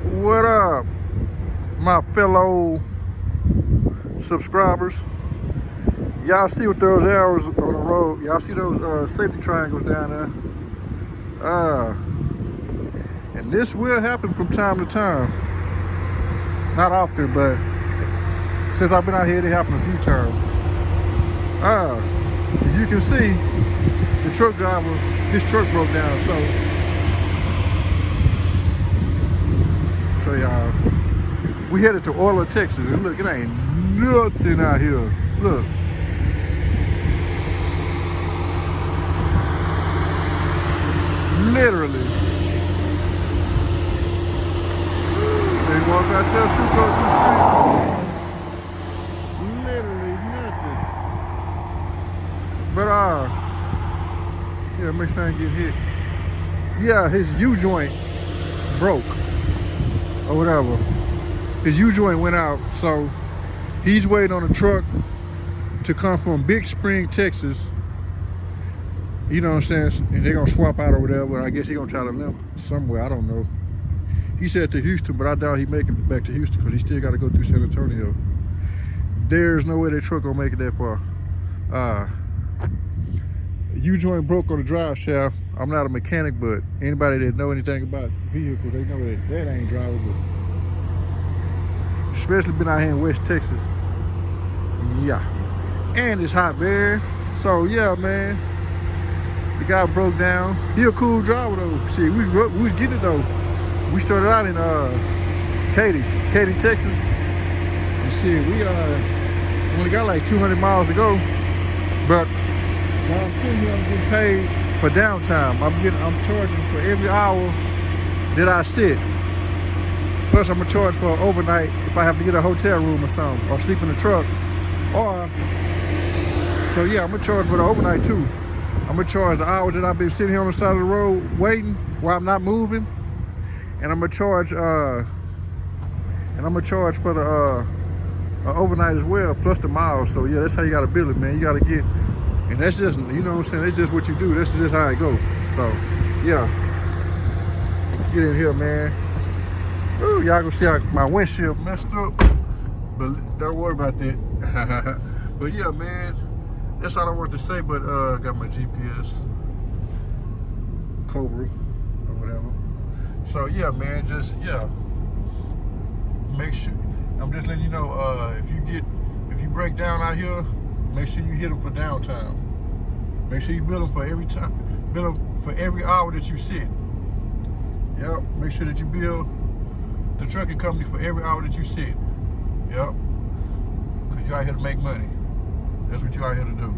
What up, my fellow subscribers? Y'all see what those arrows on the road? Y'all see those safety triangles down there? And this will happen from time to time. Not often, but since I've been out here, it happened a few times. As you can see, the truck driver, his truck broke down, so y'all, we headed to Orla, Texas, and look, it ain't nothing out here. Look. Literally. They walk out there too close to the street. Literally nothing. But yeah, make sure I ain't get hit. Yeah, his U-joint broke or whatever. His U-joint went out, so he's waiting on a truck to come from Big Spring, Texas. You know what I'm saying? And they're gonna swap out or whatever. I guess he's gonna try to limp somewhere. I don't know. He said to Houston, but I doubt he make it back to Houston because he still got to go through San Antonio. There's no way that truck gonna make it that far. U-joint broke on the drive shaft. I'm not a mechanic, but anybody that know anything about vehicles, they know that ain't drivable. Especially been out here in West Texas. Yeah. And it's hot, man. So yeah, man. The guy broke down. He a cool driver though. Shit, we was getting it though. We started out in Katy, Texas. And shit, we only got like 200 miles to go. But while I'm sitting here, I'm getting paid for downtime. I'm charging for every hour that I sit. Plus I'm gonna charge for overnight if I have to get a hotel room or something, or sleep in the truck. So yeah, I'm gonna charge for the overnight too. I'm gonna charge the hours that I've been sitting here on the side of the road waiting while I'm not moving, and I'm gonna charge for the overnight as well, plus the miles. So yeah, that's how you gotta build it, man. You gotta get, and that's just, you know what I'm saying, that's just what you do. That's just how it goes. So yeah, get in here, man. Ooh, y'all gonna see how my windshield messed up, but don't worry about that. But yeah, man, that's all I want to say. But got my GPS, Cobra, or whatever. So yeah, man, just make sure. I'm just letting you know, if you break down out here, make sure you hit them for downtime. Make sure you build them for every time, build them for every hour that you sit. Yep. Make sure that you build the trucking company for every hour that you sit. Yep. Because you're out here to make money. That's what you're out here to do.